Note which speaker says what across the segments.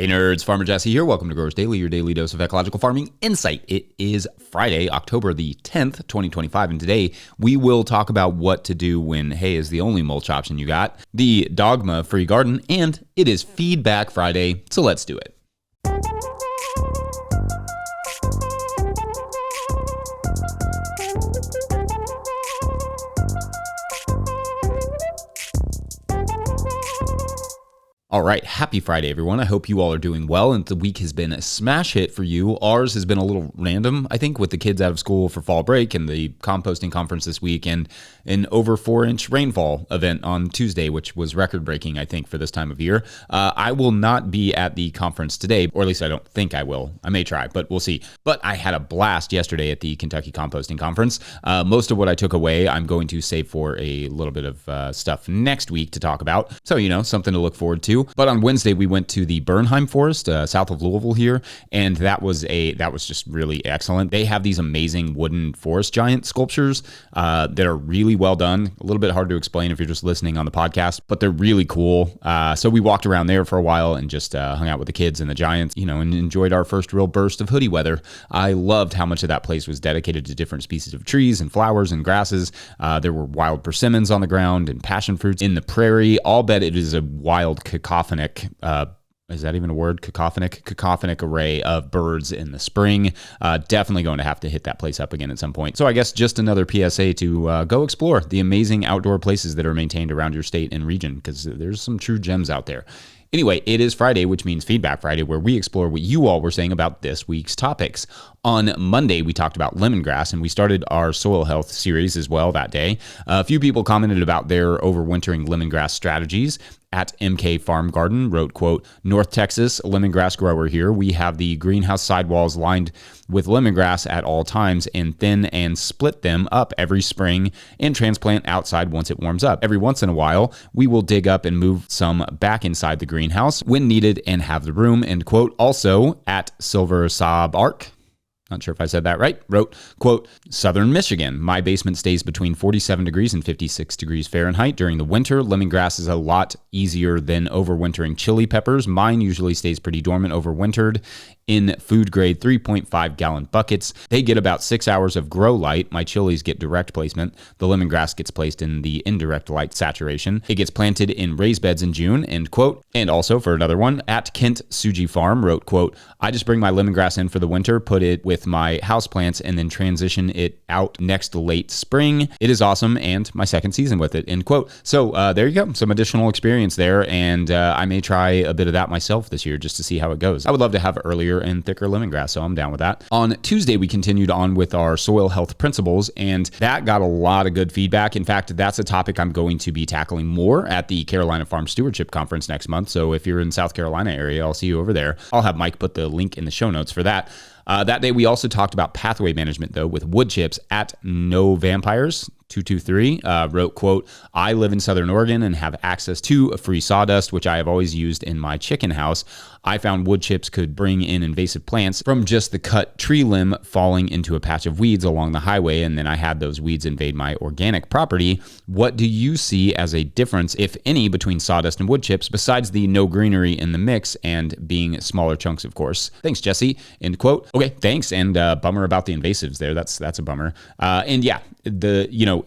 Speaker 1: Hey nerds, Farmer Jesse here. Welcome to Growers Daily, your daily dose of ecological farming insight. It is Friday, October the 10th, 2025, and today we will talk about what to do when hay is the only mulch option you got, the Dogma free garden, and it is Feedback Friday, so let's do it. All right, happy Friday, everyone. I hope you all are doing well, and the week has been a smash hit for you. Ours has been a little random, I think, with the kids out of school for fall break and the composting conference this week and an over 4-inch rainfall event on Tuesday, which was record-breaking, I think, for this time of year. I will not be at the conference today, or at least I don't think I will. I may try, but we'll see. But I had a blast yesterday at the Kentucky Composting Conference. Most of what I took away, I'm going to save for a little bit of stuff next week to talk about. So, something to look forward to. But on Wednesday, we went to the Bernheim Forest, south of Louisville here, and that was just really excellent. They have these amazing wooden forest giant sculptures that are really well done. A little bit hard to explain if you're just listening on the podcast, but they're really cool. So we walked around there for a while and just hung out with the kids and the giants, and enjoyed our first real burst of hoodie weather. I loved how much of that place was dedicated to different species of trees and flowers and grasses. There were wild persimmons on the ground and passion fruits in the prairie. I'll bet it is a wild cacophonic, is that even a word? Cacophonic array of birds in the spring. Definitely going to have to hit that place up again at some point. So I guess just another PSA to go explore the amazing outdoor places that are maintained around your state and region, because there's some true gems out there. Anyway, it is Friday, which means Feedback Friday, where we explore what you all were saying about this week's topics. On Monday, we talked about lemongrass, and we started our soil health series as well that day. A few people commented about their overwintering lemongrass strategies. At MK Farm Garden wrote, quote, North Texas, lemongrass grower here. We have the greenhouse sidewalls lined with lemongrass at all times and thin and split them up every spring and transplant outside once it warms up. Every once in a while, we will dig up and move some back inside the greenhouse when needed and have the room, end quote. Also, at Silver Saab Arc, not sure if I said that right, wrote, quote, Southern Michigan. My basement stays between 47 degrees and 56 degrees Fahrenheit during the winter. Lemongrass is a lot easier than overwintering chili peppers. Mine usually stays pretty dormant overwintered in food grade 3.5 gallon buckets. They get about 6 hours of grow light. My chilies get direct placement. The lemongrass gets placed in the indirect light saturation. It gets planted in raised beds in June, end quote. And also for another one, at Kent Suji Farm wrote, quote, I just bring my lemongrass in for the winter, put it with my houseplants, and then transition it out next late spring. It is awesome, and my second season with it, end quote. So there you go, some additional experience there, and I may try a bit of that myself this year just to see how it goes. I would love to have earlier and thicker lemongrass, so I'm down with that. On Tuesday, we continued on with our soil health principles, and that got a lot of good feedback. In fact, that's a topic I'm going to be tackling more at the Carolina Farm Stewardship Conference next month, so if you're in South Carolina area, I'll see you over there. I'll have Mike put the link in the show notes for that. That day, we also talked about pathway management, though, with wood chips. At No Vampires 223 wrote, quote, I live in Southern Oregon and have access to a free sawdust, which I have always used in my chicken house. I found wood chips could bring in invasive plants from just the cut tree limb falling into a patch of weeds along the highway, and then I had those weeds invade my organic property. What do you see as a difference, if any, between sawdust and wood chips, besides the no greenery in the mix and being smaller chunks, of course? Thanks, Jesse, end quote. Okay, thanks, and bummer about the invasives there. That's a bummer. And yeah,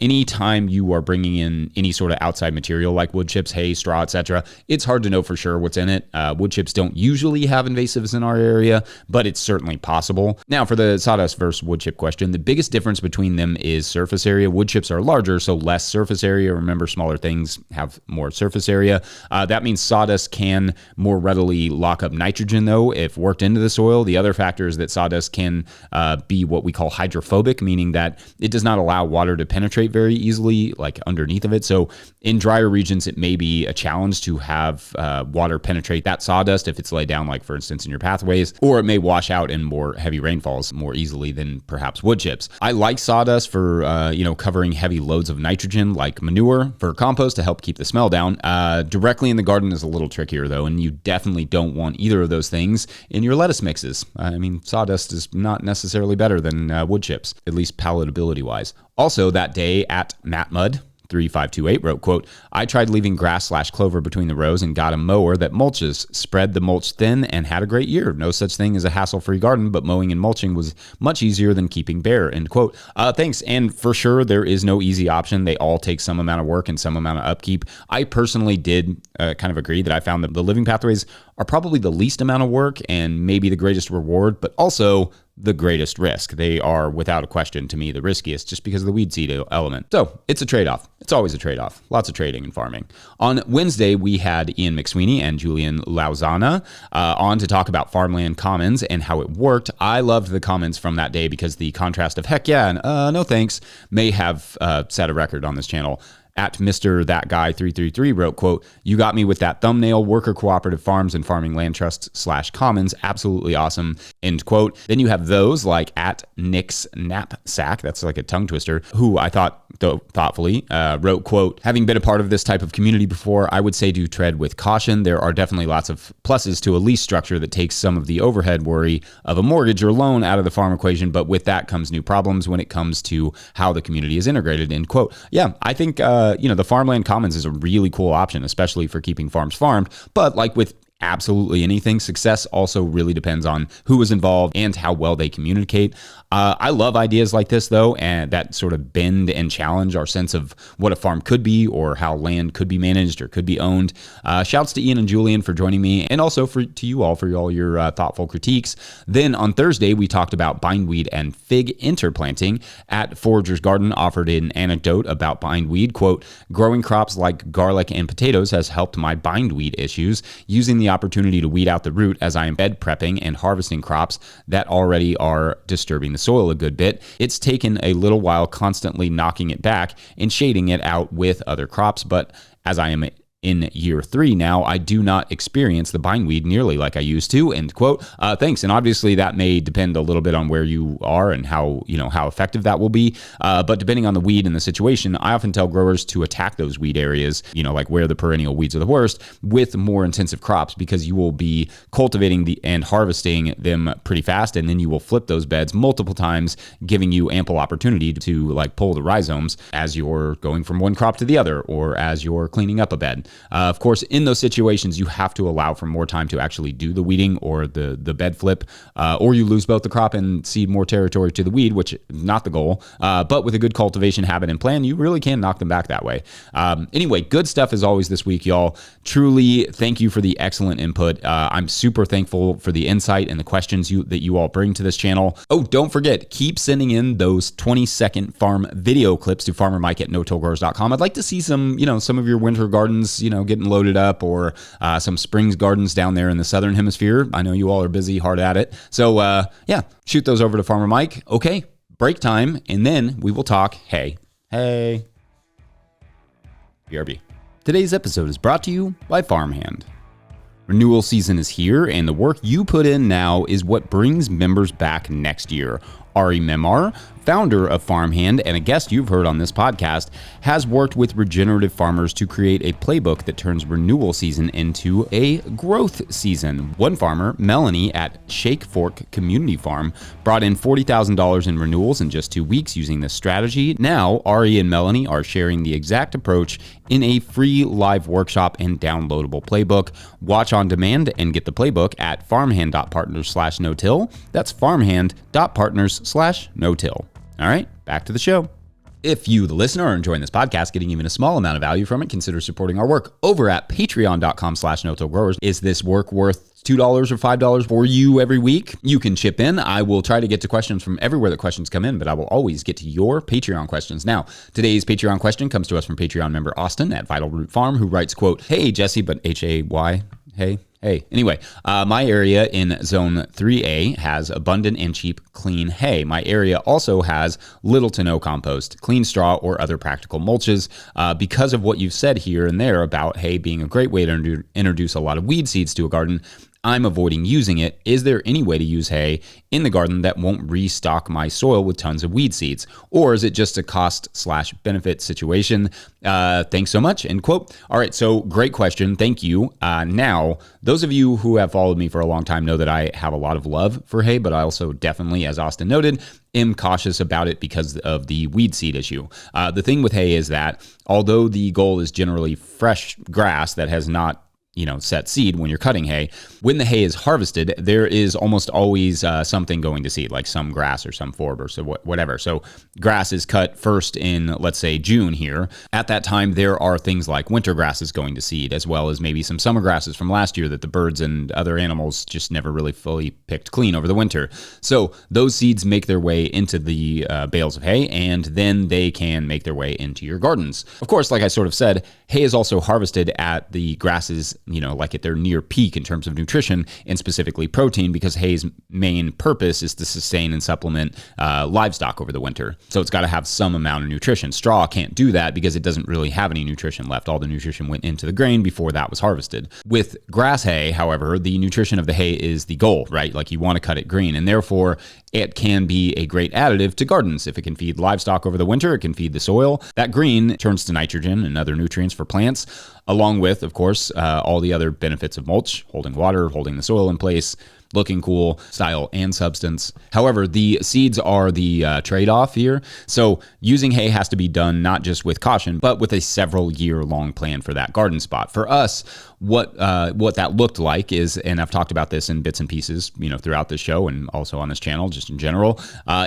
Speaker 1: anytime you are bringing in any sort of outside material like wood chips, hay, straw, etc., it's hard to know for sure what's in it. Wood chips don't usually have invasives in our area, but it's certainly possible. Now, for the sawdust versus wood chip question, the biggest difference between them is surface area. Wood chips are larger, so less surface area. Remember, smaller things have more surface area. That means sawdust can more readily lock up nitrogen, though, if worked into the soil. The other factor is that sawdust can be what we call hydrophobic, meaning that it does not allow water to penetrate very easily, like underneath of it. So in drier regions, it may be a challenge to have water penetrate that sawdust if it's laid down, like for instance in your pathways, or it may wash out in more heavy rainfalls more easily than perhaps wood chips. I like sawdust for covering heavy loads of nitrogen like manure for compost to help keep the smell down. Directly in the garden is a little trickier though, and you definitely don't want either of those things in your lettuce mixes. I mean, sawdust is not necessarily better than wood chips, at least palatability wise. Also that day at Matt Mudd 3528 wrote, quote, I tried leaving grass/clover between the rows and got a mower that mulches, spread the mulch thin, and had a great year. No such thing as a hassle-free garden, but mowing and mulching was much easier than keeping bare, end quote. Thanks. And for sure, there is no easy option. They all take some amount of work and some amount of upkeep. I personally did kind of agree that I found that the living pathways are probably the least amount of work and maybe the greatest reward, but also the greatest risk. They are, without a question, to me, the riskiest just because of the weed seed element. So it's a trade-off. It's always a trade-off. Lots of trading and farming. On Wednesday, we had Ian McSweeney and Julian Lauzana on to talk about Farmland Commons and how it worked. I loved the comments from that day because the contrast of heck yeah and no thanks may have set a record on this channel. At Mr. That Guy 333 wrote, quote, you got me with that thumbnail, worker cooperative farms and farming land trusts/commons. Absolutely awesome, end quote. Then you have those like at Nick's Knapsack, that's like a tongue twister, who I thought thoughtfully wrote, quote, having been a part of this type of community before, I would say do tread with caution. There are definitely lots of pluses to a lease structure that takes some of the overhead worry of a mortgage or loan out of the farm equation, but with that comes new problems when it comes to how the community is integrated, end quote. Yeah, I think the Farmland Commons is a really cool option, especially for keeping farms farmed. But like with absolutely anything, success also really depends on who is involved and how well they communicate. I love ideas like this, though, and that sort of bend and challenge our sense of what a farm could be or how land could be managed or could be owned. Shouts to Ian and Julian for joining me, and also to you all for all your thoughtful critiques. Then on Thursday, we talked about bindweed and fig interplanting. At Forager's Garden offered an anecdote about bindweed, quote, growing crops like garlic and potatoes has helped my bindweed issues, using the opportunity to weed out the root as I am bed prepping and harvesting crops that already are disturbing the soil a good bit. It's taken a little while constantly knocking it back and shading it out with other crops, but as I am in year 3 now, I do not experience the bindweed nearly like I used to, end quote. Thanks. And obviously that may depend a little bit on where you are and how effective that will be. But depending on the weed and the situation, I often tell growers to attack those weed areas, like where the perennial weeds are the worst, with more intensive crops, because you will be cultivating and harvesting them pretty fast. And then you will flip those beds multiple times, giving you ample opportunity to like pull the rhizomes as you're going from one crop to the other, or as you're cleaning up a bed. Of course, in those situations, you have to allow for more time to actually do the weeding or the bed flip, or you lose both the crop and cede more territory to the weed, which is not the goal. But with a good cultivation habit and plan, you really can knock them back that way. Anyway, good stuff as always this week, y'all. Truly, thank you for the excellent input. I'm super thankful for the insight and the questions that you all bring to this channel. Oh, don't forget, keep sending in those 20-second farm video clips to farmermike@notillgrowers.com. I'd like to see some of your winter gardens, getting loaded up, or some springs gardens down there in the southern hemisphere. I know you all are busy, hard at it. So shoot those over to Farmer Mike. Okay, break time, and then we will talk. Hey. BRB. Today's episode is brought to you by Farmhand. Renewal season is here, and the work you put in now is what brings members back next year. Ari Memar, founder of Farmhand and a guest you've heard on this podcast, has worked with regenerative farmers to create a playbook that turns renewal season into a growth season. One farmer, Melanie at Shake Fork Community Farm, brought in $40,000 in renewals in just 2 weeks using this strategy. Now, Ari and Melanie are sharing the exact approach in a free live workshop and downloadable playbook. Watch on demand and get the playbook at farmhand.partners/no-till. That's farmhand.partners/no-till. All right, back to the show. If you, the listener, are enjoying this podcast, getting even a small amount of value from it, consider supporting our work over at patreon.com/no-till-growers. Is this work worth $2 or $5 for you every week? You can chip in. I will try to get to questions from everywhere that questions come in, but I will always get to your Patreon questions. Now, today's Patreon question comes to us from Patreon member Austin at Vital Root Farm, who writes, quote, hey, Jesse, but H-A-Y, hey. Anyway, my area in Zone 3A has abundant and cheap clean hay. My area also has little to no compost, clean straw, or other practical mulches. Because of what you've said here and there about hay being a great way to introduce a lot of weed seeds to a garden, I'm avoiding using it. Is there any way to use hay in the garden that won't restock my soil with tons of weed seeds? Or is it just a cost/benefit situation? Thanks so much, end quote. All right, so great question. Thank you. Now, those of you who have followed me for a long time know that I have a lot of love for hay, but I also definitely, as Austin noted, am cautious about it because of the weed seed issue. The thing with hay is that although the goal is generally fresh grass that has not set seed when you're cutting hay, when the hay is harvested, there is almost always something going to seed, like some grass or some forb or so whatever. So grass is cut first in, let's say, June here. At that time, there are things like winter grasses going to seed, as well as maybe some summer grasses from last year that the birds and other animals just never really fully picked clean over the winter. So those seeds make their way into the bales of hay, and then they can make their way into your gardens. Of course, like I sort of said, hay is also harvested at the grasses, like at their near peak in terms of nutrition and specifically protein, because hay's main purpose is to sustain and supplement livestock over the winter. So it's got to have some amount of nutrition. Straw can't do that because it doesn't really have any nutrition left. All the nutrition went into the grain before that was harvested. With grass hay, however, the nutrition of the hay is the goal, right? Like you want to cut it green, and therefore it can be a great additive to gardens. If it can feed livestock over the winter, it can feed the soil. That green turns to nitrogen and other nutrients for plants, along with, of course, all the other benefits of mulch, holding water, holding the soil in place, looking cool, style and substance. However, the seeds are the trade-off here. So using hay has to be done not just with caution, but with a several-year-long plan for that garden spot. For us, what that looked like is, and I've talked about this in bits and pieces, throughout this show and also on this channel, just in general,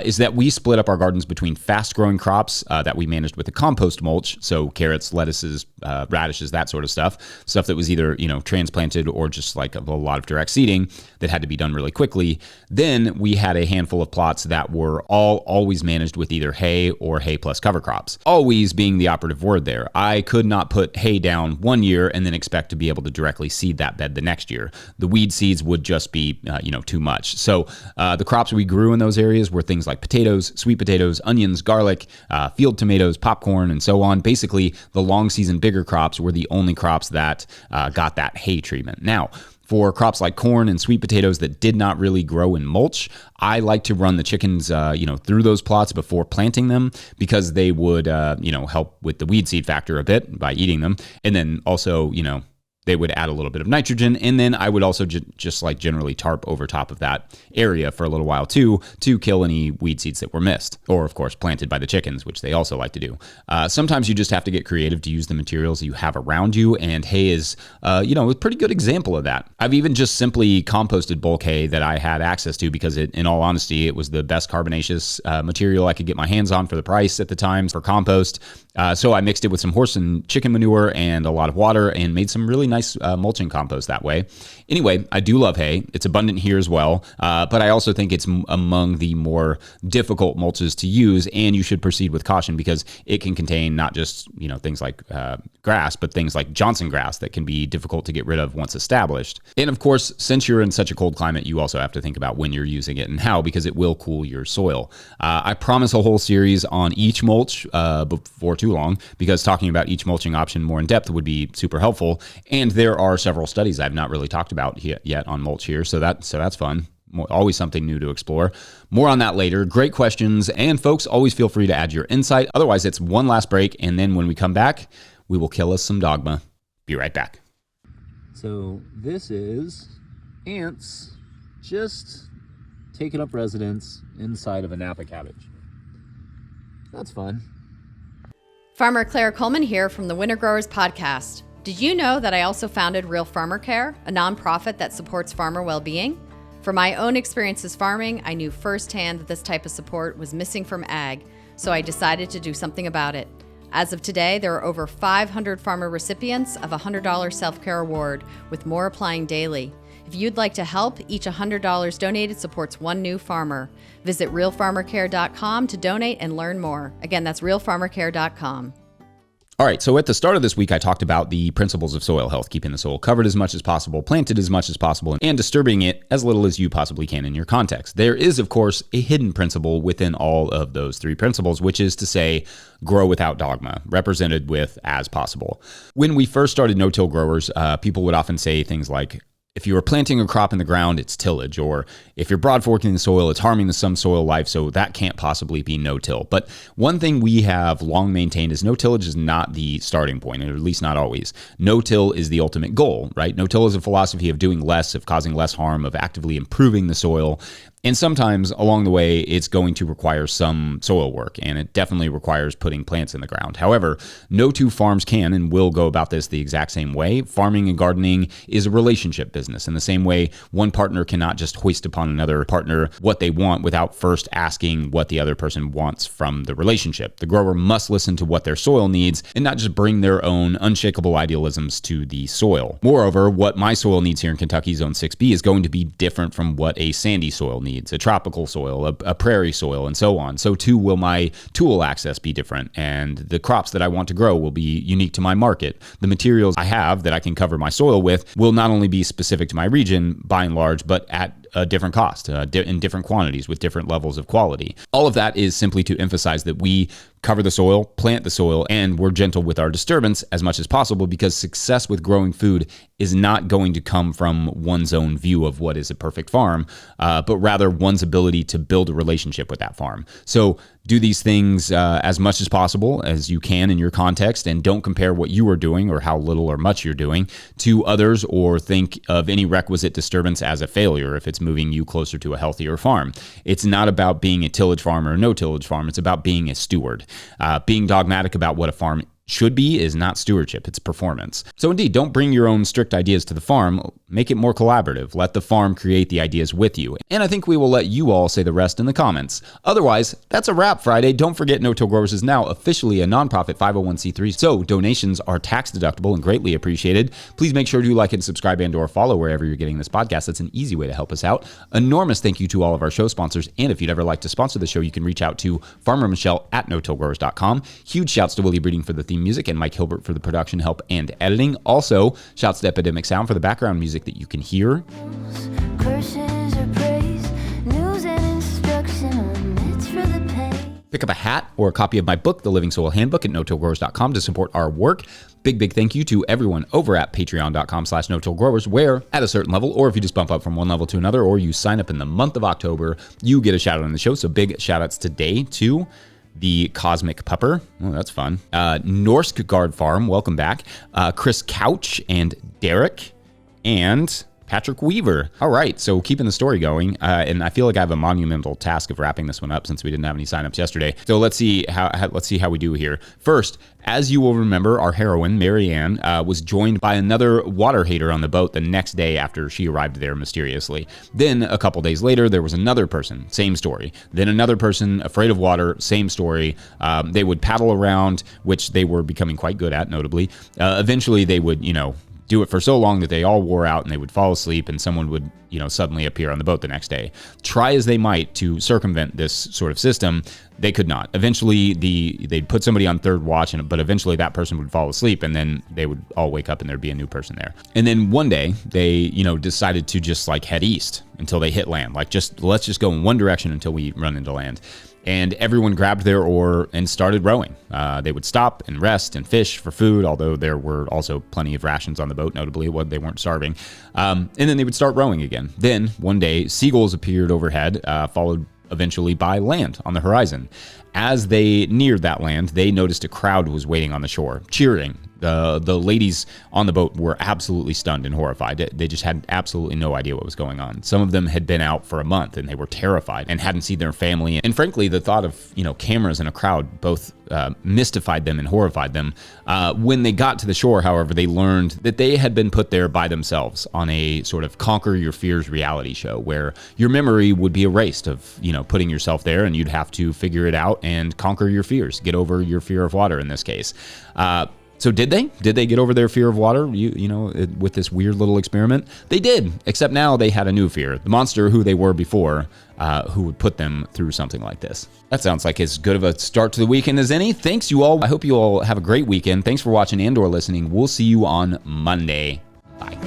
Speaker 1: is that we split up our gardens between fast-growing crops that we managed with the compost mulch, so carrots, lettuces, radishes, that sort of stuff that was either transplanted or just like a lot of direct seeding that had to be done really quickly. Then we had a handful of plots that were always managed with either hay or hay plus cover crops. Always being the operative word there. I could not put hay down one year and then expect to be able to directly seed that bed the next year. The weed seeds would just be, too much. So the crops we grew in those areas were things like potatoes, sweet potatoes, onions, garlic, field tomatoes, popcorn, and so on. Basically, the long season bigger crops were the only crops that got that hay treatment. Now, for crops like corn and sweet potatoes that did not really grow in mulch, I like to run the chickens, through those plots before planting them, because they would, help with the weed seed factor a bit by eating them. And then also, they would add a little bit of nitrogen, and then I would also just like generally tarp over top of that area for a little while too, to kill any weed seeds that were missed, or of course planted by the chickens, which they also like to do. Sometimes you just have to get creative to use the materials you have around you, and hay is, a pretty good example of that. I've even just simply composted bulk hay that I had access to because in all honesty, it was the best carbonaceous material I could get my hands on for the price at the time for compost. So I mixed it with some horse and chicken manure and a lot of water and made some really nice mulching compost that way. Anyway, I do love hay. It's abundant here as well, but I also think it's among the more difficult mulches to use, and you should proceed with caution because it can contain not just things like grass, but things like Johnson grass that can be difficult to get rid of once established. And of course, since you're in such a cold climate, you also have to think about when you're using it and how, because it will cool your soil. I promise a whole series on each mulch before too long, because talking about each mulching option more in depth would be super helpful. And there are several studies I've not really talked about yet on mulch here, so that's fun. Always something new to explore. More on that later. Great questions, and folks, always feel free to add your insight. Otherwise, it's one last break, and then when we come back, we will kill us some Dogma. Be right back.
Speaker 2: So this is ants just taking up residence inside of a Napa cabbage. That's fun.
Speaker 3: Farmer Claire Coleman here from the Winter Growers Podcast. Did you know that I also founded Real Farmer Care, a nonprofit that supports farmer well-being? From my own experiences farming, I knew firsthand that this type of support was missing from ag, so I decided to do something about it. As of today, there are over 500 farmer recipients of a $100 self-care award, with more applying daily. If you'd like to help, each $100 donated supports one new farmer. Visit realfarmercare.com to donate and learn more. Again, that's realfarmercare.com.
Speaker 1: All right, so at the start of this week, I talked about the principles of soil health, keeping the soil covered as much as possible, planted as much as possible, and disturbing it as little as you possibly can in your context. There is, of course, a hidden principle within all of those three principles, which is to say, grow without dogma, represented with as possible. When we first started no-till growers, people would often say things like, If you are planting a crop in the ground, it's tillage. Or if you're broad forking the soil, it's harming some soil life. So that can't possibly be no-till. But one thing we have long maintained is no-tillage is not the starting point, or at least not always. No-till is the ultimate goal, right? No-till is a philosophy of doing less, of causing less harm, of actively improving the soil. And sometimes along the way, it's going to require some soil work, and it definitely requires putting plants in the ground. However, no two farms can and will go about this the exact same way. Farming and gardening is a relationship business. In the same way, one partner cannot just hoist upon another partner what they want without first asking what the other person wants from the relationship. The grower must listen to what their soil needs and not just bring their own unshakable idealisms to the soil. Moreover, what my soil needs here in Kentucky Zone 6B is going to be different from what a sandy soil needs, a tropical soil, a prairie soil, and so on. So too will my tool access be different, and the crops that I want to grow will be unique to my market. The materials I have that I can cover my soil with will not only be specific to my region by and large, but at a different cost, in different quantities with different levels of quality. All of that is simply to emphasize that we cover the soil, plant the soil, and we're gentle with our disturbance as much as possible, because success with growing food is not going to come from one's own view of what is a perfect farm, but rather one's ability to build a relationship with that farm. So do these things as much as possible as you can in your context, and don't compare what you are doing or how little or much you're doing to others, or think of any requisite disturbance as a failure if it's moving you closer to a healthier farm. It's not about being a tillage farm or a no-tillage farm. It's about being a steward. Being dogmatic about what a farm should be is not stewardship, it's performance. So indeed, don't bring your own strict ideas to the farm. Make it more collaborative. Let the farm create the ideas with you. And I think we will let you all say the rest in the comments. Otherwise, that's a wrap Friday. Don't forget, No-Till Growers is now officially a nonprofit 501c3, so donations are tax deductible and greatly appreciated. Please make sure to like and subscribe and or follow wherever you're getting this podcast. That's an easy way to help us out. Enormous thank you to all of our show sponsors. And if you'd ever like to sponsor the show, you can reach out to Farmer Michelle at notillgrowers.com. Huge shouts to Willie Breeding for the theme music and Mike Hilbert for the production help and editing. Also, shouts to Epidemic Sound for the background music that you can hear.
Speaker 4: Curses or praise, news and instruction omits for the pain.
Speaker 1: Pick up a hat or a copy of my book, The Living Soil Handbook, at notillgrowers.com to support our work. Big thank you to everyone over at patreon.com/notillgrowers, where at a certain level, or if you just bump up from one level to another, or you sign up in the month of October, you get a shout out on the show. So big shout outs today to the Cosmic Pupper. Oh, that's fun. Norsk Guard Farm, welcome back. Chris Couch and Derek and Patrick Weaver. All right, so keeping the story going, and I feel like I have a monumental task of wrapping this one up since we didn't have any signups yesterday. So let's see how we do here. First, as you will remember, our heroine, Marianne, was joined by another water hater on the boat the next day after she arrived there mysteriously. Then, a couple days later, there was another person, same story. Then another person, afraid of water, same story. They would paddle around, which they were becoming quite good at, notably. Eventually, they would, do it for so long that they all wore out and they would fall asleep, and someone would, suddenly appear on the boat the next day. Try as they might to circumvent this sort of system, they could not. Eventually, they'd put somebody on third watch, but eventually that person would fall asleep, and then they would all wake up and there'd be a new person there. And then one day, they, decided to just head east until they hit land. Let's just go in one direction until we run into land. And everyone grabbed their oar and started rowing. They would stop and rest and fish for food, although there were also plenty of rations on the boat, notably, they weren't starving. And then they would start rowing again. Then, one day, seagulls appeared overhead, followed eventually by land on the horizon. As they neared that land, they noticed a crowd was waiting on the shore, cheering. The ladies on the boat were absolutely stunned and horrified. They just had absolutely no idea what was going on. Some of them had been out for a month and they were terrified and hadn't seen their family. And frankly, the thought of, cameras in a crowd both mystified them and horrified them. When they got to the shore, however, they learned that they had been put there by themselves on a sort of conquer your fears reality show where your memory would be erased of, putting yourself there, and you'd have to figure it out and conquer your fears, get over your fear of water in this case. So did they? Did they get over their fear of water, with this weird little experiment? They did, except now they had a new fear. The monster who they were before, who would put them through something like this. That sounds like as good of a start to the weekend as any. Thanks, you all. I hope you all have a great weekend. Thanks for watching and or listening. We'll see you on Monday. Bye.